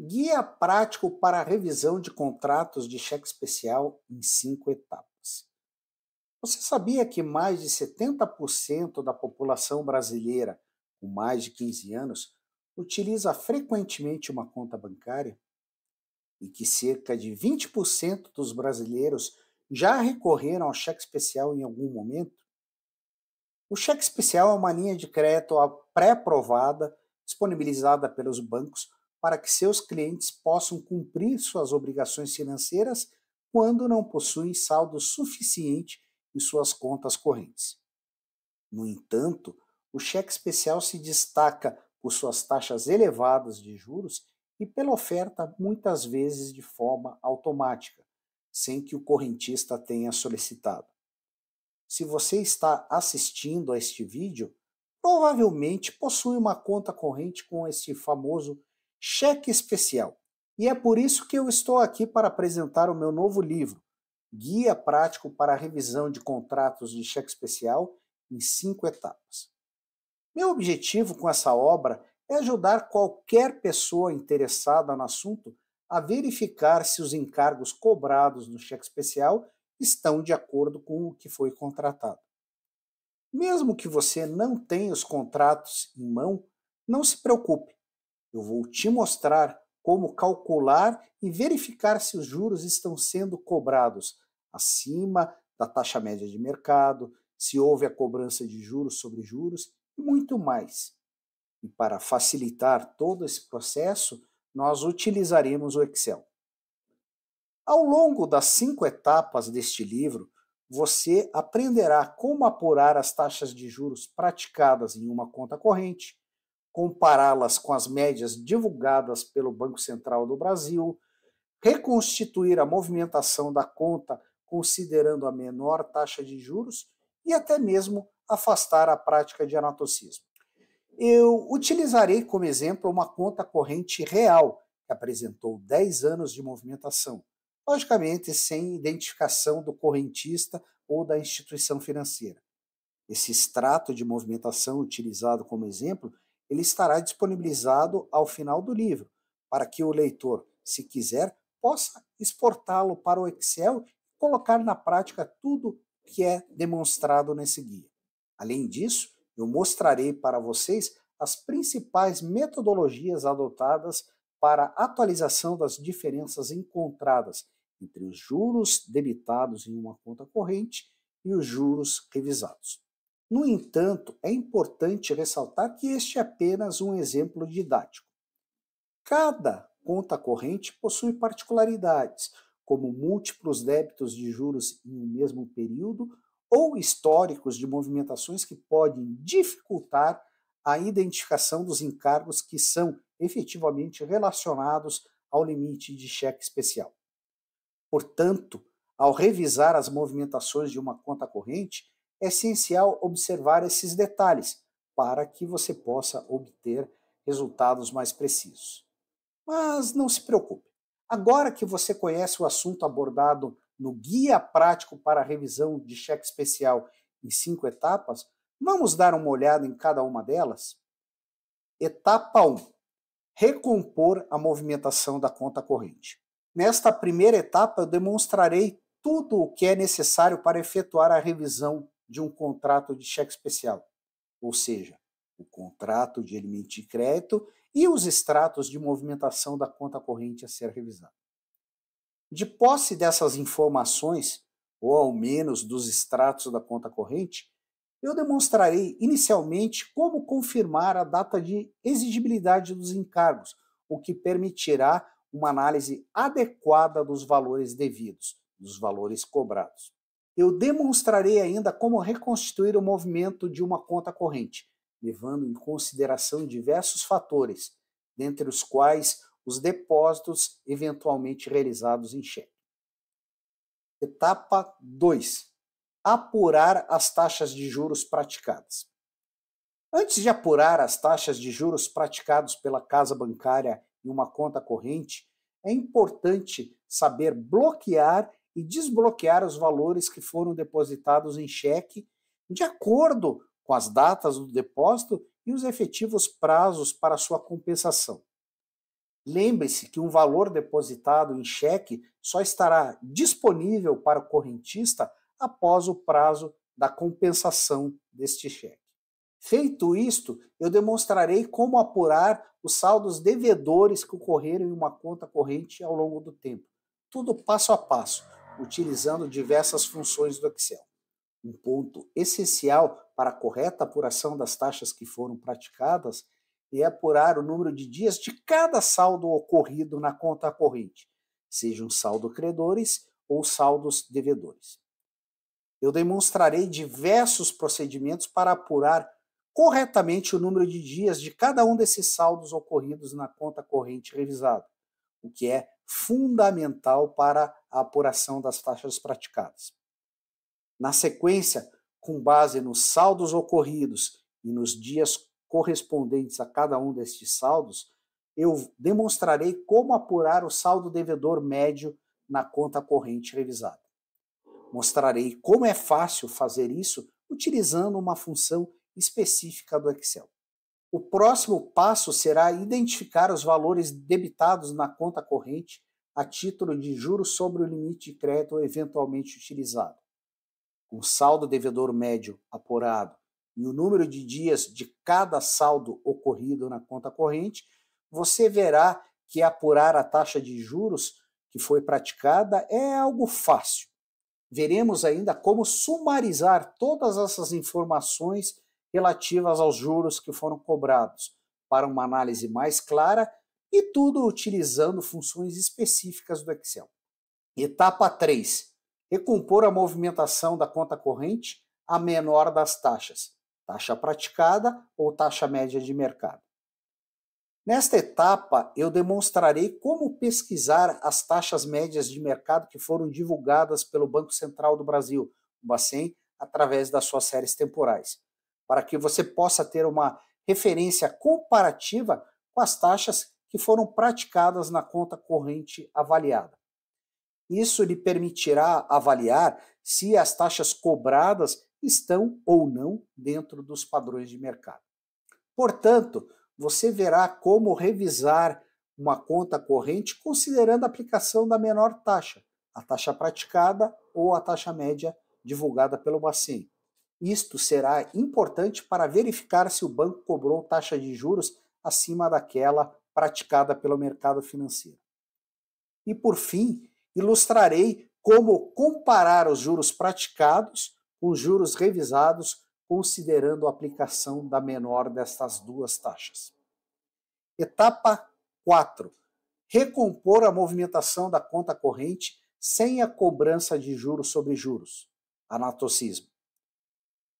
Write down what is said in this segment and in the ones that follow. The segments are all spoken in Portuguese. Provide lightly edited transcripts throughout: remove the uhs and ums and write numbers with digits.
Guia prático para a revisão de contratos de cheque especial em 5 etapas. Você sabia que mais de 70% da população brasileira com mais de 15 anos utiliza frequentemente uma conta bancária? E que cerca de 20% dos brasileiros já recorreram ao cheque especial em algum momento? O cheque especial é uma linha de crédito pré-aprovada, disponibilizada pelos bancos para que seus clientes possam cumprir suas obrigações financeiras quando não possuem saldo suficiente em suas contas correntes. No entanto, o cheque especial se destaca por suas taxas elevadas de juros e pela oferta muitas vezes de forma automática, sem que o correntista tenha solicitado. Se você está assistindo a este vídeo, provavelmente possui uma conta corrente com este famoso cheque especial. E é por isso que eu estou aqui para apresentar o meu novo livro, Guia Prático para a Revisão de Contratos de Cheque Especial em 5 etapas. Meu objetivo com essa obra é ajudar qualquer pessoa interessada no assunto a verificar se os encargos cobrados no cheque especial estão de acordo com o que foi contratado. Mesmo que você não tenha os contratos em mão, não se preocupe. Eu vou te mostrar como calcular e verificar se os juros estão sendo cobrados acima da taxa média de mercado, se houve a cobrança de juros sobre juros e muito mais. E para facilitar todo esse processo, nós utilizaremos o Excel. Ao longo das 5 etapas deste livro, você aprenderá como apurar as taxas de juros praticadas em uma conta corrente, compará-las com as médias divulgadas pelo Banco Central do Brasil, reconstituir a movimentação da conta considerando a menor taxa de juros e até mesmo afastar a prática de anatocismo. Eu utilizarei como exemplo uma conta corrente real, que apresentou 10 anos de movimentação, logicamente sem identificação do correntista ou da instituição financeira. Esse extrato de movimentação utilizado como exemplo, ele estará disponibilizado ao final do livro, para que o leitor, se quiser, possa exportá-lo para o Excel e colocar na prática tudo que é demonstrado nesse guia. Além disso, eu mostrarei para vocês as principais metodologias adotadas para a atualização das diferenças encontradas entre os juros debitados em uma conta corrente e os juros revisados. No entanto, é importante ressaltar que este é apenas um exemplo didático. Cada conta corrente possui particularidades, como múltiplos débitos de juros em um mesmo período ou históricos de movimentações que podem dificultar a identificação dos encargos que são efetivamente relacionados ao limite de cheque especial. Portanto, ao revisar as movimentações de uma conta corrente, é essencial observar esses detalhes para que você possa obter resultados mais precisos. Mas não se preocupe. Agora que você conhece o assunto abordado no Guia Prático para a Revisão de Cheque Especial em 5 etapas, vamos dar uma olhada em cada uma delas? Etapa 1. Recompor a movimentação da conta corrente. Nesta primeira etapa, eu demonstrarei tudo o que é necessário para efetuar a revisão de um contrato de cheque especial, ou seja, o contrato de limite de crédito e os extratos de movimentação da conta corrente a ser revisada. De posse dessas informações, ou ao menos dos extratos da conta corrente, eu demonstrarei inicialmente como confirmar a data de exigibilidade dos encargos, o que permitirá uma análise adequada dos valores devidos, dos valores cobrados. Eu demonstrarei ainda como reconstituir o movimento de uma conta corrente, levando em consideração diversos fatores, dentre os quais os depósitos eventualmente realizados em cheque. Etapa 2. Apurar as taxas de juros praticadas. Antes de apurar as taxas de juros praticados pela casa bancária em uma conta corrente, é importante saber bloquear e desbloquear os valores que foram depositados em cheque de acordo com as datas do depósito e os efetivos prazos para sua compensação. Lembre-se que um valor depositado em cheque só estará disponível para o correntista após o prazo da compensação deste cheque. Feito isto, eu demonstrarei como apurar os saldos devedores que ocorreram em uma conta corrente ao longo do tempo. Tudo passo a passo, utilizando diversas funções do Excel. Um ponto essencial para a correta apuração das taxas que foram praticadas é apurar o número de dias de cada saldo ocorrido na conta corrente, sejam saldo credores ou saldos devedores. Eu demonstrarei diversos procedimentos para apurar corretamente o número de dias de cada um desses saldos ocorridos na conta corrente revisada, o que é fundamental para a apuração das taxas praticadas. Na sequência, com base nos saldos ocorridos e nos dias correspondentes a cada um destes saldos, eu demonstrarei como apurar o saldo devedor médio na conta corrente revisada. Mostrarei como é fácil fazer isso utilizando uma função específica do Excel. O próximo passo será identificar os valores debitados na conta corrente a título de juros sobre o limite de crédito eventualmente utilizado. Com o saldo devedor médio apurado e o número de dias de cada saldo ocorrido na conta corrente, você verá que apurar a taxa de juros que foi praticada é algo fácil. Veremos ainda como sumarizar todas essas informações relativas aos juros que foram cobrados, para uma análise mais clara e tudo utilizando funções específicas do Excel. Etapa 3. Recompor a movimentação da conta corrente a menor das taxas, taxa praticada ou taxa média de mercado. Nesta etapa, eu demonstrarei como pesquisar as taxas médias de mercado que foram divulgadas pelo Banco Central do Brasil, o Bacen, através das suas séries temporais, para que você possa ter uma referência comparativa com as taxas que foram praticadas na conta corrente avaliada. Isso lhe permitirá avaliar se as taxas cobradas estão ou não dentro dos padrões de mercado. Portanto, você verá como revisar uma conta corrente considerando a aplicação da menor taxa, a taxa praticada ou a taxa média divulgada pelo Bacen. Isto será importante para verificar se o banco cobrou taxa de juros acima daquela praticada pelo mercado financeiro. E, por fim, ilustrarei como comparar os juros praticados com os juros revisados, considerando a aplicação da menor destas duas taxas. Etapa 4. Recompor a movimentação da conta corrente sem a cobrança de juros sobre juros, anatocismo.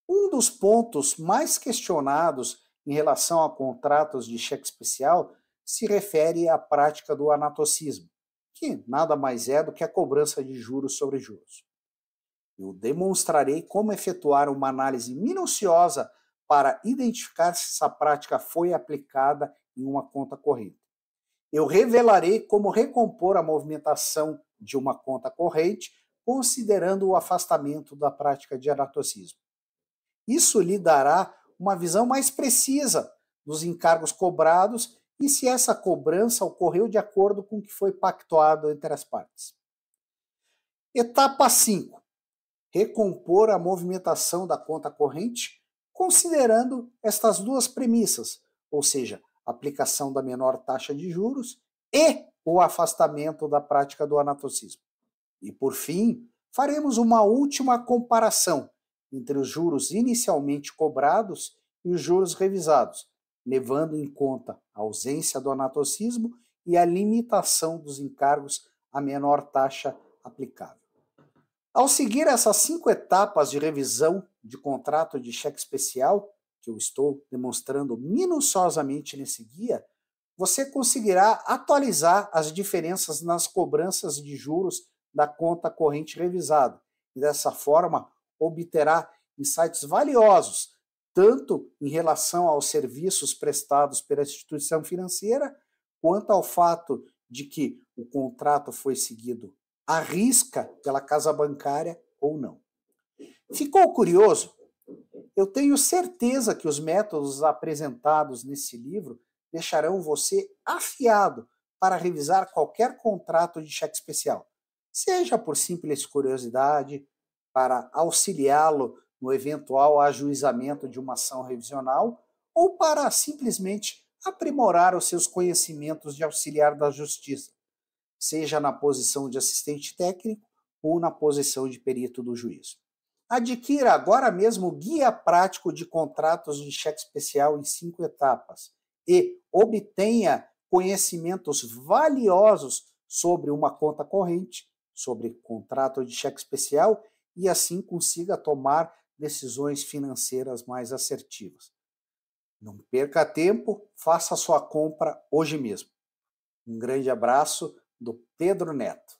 Um dos pontos mais questionados em relação a contratos de cheque especial se refere à prática do anatocismo, que nada mais é do que a cobrança de juros sobre juros. Eu demonstrarei como efetuar uma análise minuciosa para identificar se essa prática foi aplicada em uma conta corrente. Eu revelarei como recompor a movimentação de uma conta corrente, considerando o afastamento da prática de anatocismo. Isso lhe dará uma visão mais precisa dos encargos cobrados e se essa cobrança ocorreu de acordo com o que foi pactuado entre as partes. Etapa 5. Recompor a movimentação da conta corrente, considerando estas duas premissas, ou seja, a aplicação da menor taxa de juros e o afastamento da prática do anatocismo. E, por fim, faremos uma última comparação entre os juros inicialmente cobrados e os juros revisados, levando em conta a ausência do anatocismo e a limitação dos encargos à menor taxa aplicável. Ao seguir essas 5 etapas de revisão de contrato de cheque especial, que eu estou demonstrando minuciosamente nesse guia, você conseguirá atualizar as diferenças nas cobranças de juros da conta corrente revisada e, dessa forma, obterá insights valiosos, tanto em relação aos serviços prestados pela instituição financeira, quanto ao fato de que o contrato foi seguido à risca pela casa bancária ou não. Ficou curioso? Eu tenho certeza que os métodos apresentados nesse livro deixarão você afiado para revisar qualquer contrato de cheque especial, seja por simples curiosidade, para auxiliá-lo no eventual ajuizamento de uma ação revisional ou para simplesmente aprimorar os seus conhecimentos de auxiliar da justiça, seja na posição de assistente técnico ou na posição de perito do juízo. Adquira agora mesmo o Guia Prático de Contratos de Cheque Especial em 5 etapas e obtenha conhecimentos valiosos sobre uma conta corrente, sobre contrato de cheque especial e assim consiga tomar decisões financeiras mais assertivas. Não perca tempo, faça sua compra hoje mesmo. Um grande abraço do Pedro Neto.